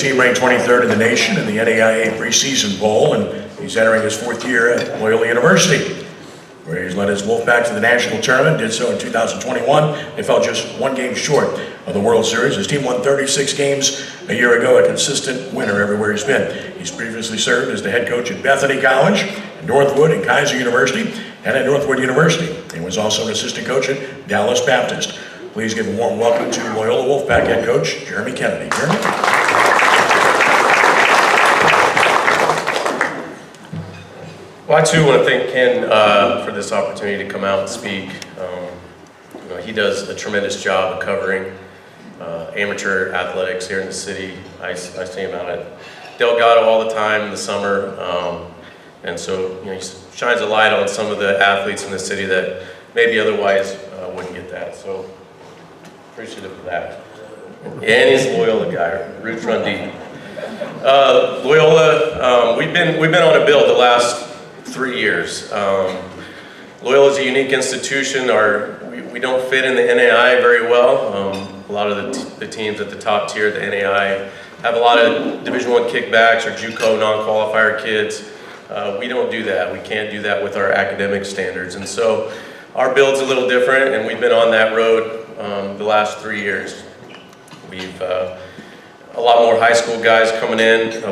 Team ranked 23rd in the nation in the NAIA preseason bowl, and he's entering his 4th year at Loyola University, where he's led his Wolfpack to the national tournament. Did so in 2021. They fell just 1 game short of the World Series. His team won 36 games a year ago, a consistent winner everywhere he's been. He's previously served as the head coach at Bethany College, Northwood, and Kaiser University, and at Northwood University. He was also an assistant coach at Dallas Baptist. Please give a warm welcome to Loyola Wolfpack head coach Jeremy Kennedy. Jeremy. Well, I too want to thank Ken for this opportunity to come out and speak. He does a tremendous job of covering amateur athletics here in the city. I see him out at Delgado all the time in the summer, and so he shines a light on some of the athletes in the city that maybe otherwise wouldn't get that. So appreciative of that. And he's a Loyola guy, roots run deep. Loyola, we've been on a build the last 3 years. Loyola is a unique institution. We don't fit in the NAI very well. A lot of the teams at the top tier of the NAI have a lot of Division I kickbacks or JUCO non-qualifier kids. We don't do that. We can't do that with our academic standards. And so our build's a little different, and we've been on that road the last 3 years. We've a lot more high school guys coming in.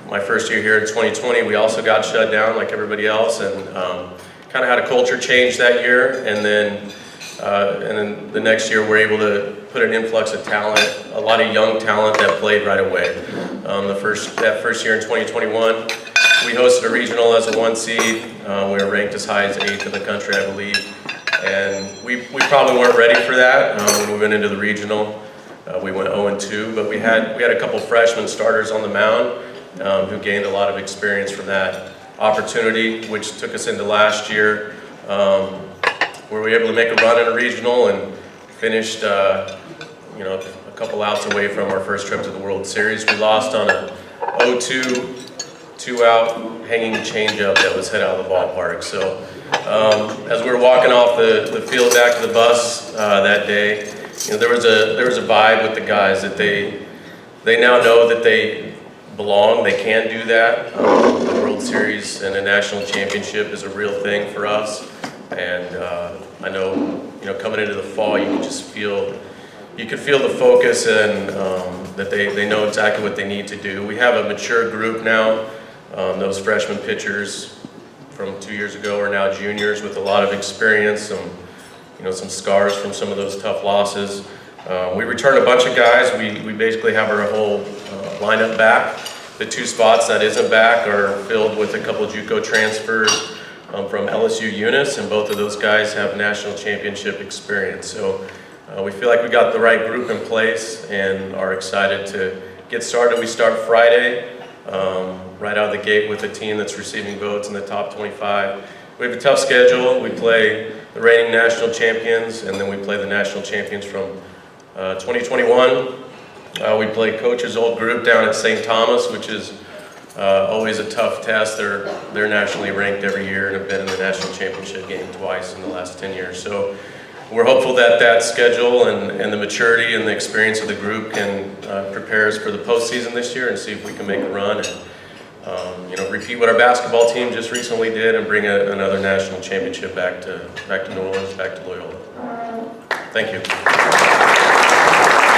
My first year here in 2020, we also got shut down like everybody else, and kind of had a culture change that year. And then the next year, we're able to put an influx of talent, a lot of young talent that played right away. That first year in 2021, we hosted a regional as a 1 seed. We were ranked as high as 8th in the country, I believe. And we probably weren't ready for that when we went into the regional. We went 0-2, but we had a couple freshmen starters on the mound who gained a lot of experience from that opportunity, which took us into last year, where we were able to make a run in a regional and finished, a couple outs away from our first trip to the World Series. We lost on a 0-2, 2-out hanging changeup that was hit out of the ballpark. So as we were walking off the field back to the bus that day, there was a vibe with the guys that they now know that they belong. They can do that. The World Series and a national championship is a real thing for us. And I know, coming into the fall, you could feel the focus and that they know exactly what they need to do. We have a mature group now. Those freshman pitchers from 2 years ago are now juniors with a lot of experience, some scars from some of those tough losses. We returned a bunch of guys. We basically have our whole lineup back. The 2 spots that isn't back are filled with a couple JUCO transfers from LSU Eunice, and both of those guys have national championship experience. So we feel like we got the right group in place and are excited to get started. We start Friday, right out of the gate with a team that's receiving votes in the top 25. We have a tough schedule. We play the reigning national champions, and then we play the national champions from 2021. We play Coach's old group down at St. Thomas, which is always a tough test. They're nationally ranked every year and have been in the national championship game twice in the last 10 years. So we're hopeful that schedule and the maturity and the experience of the group can prepare us for the postseason this year and see if we can make a run and repeat what our basketball team just recently did and bring another national championship back to New Orleans, back to Loyola. Thank you.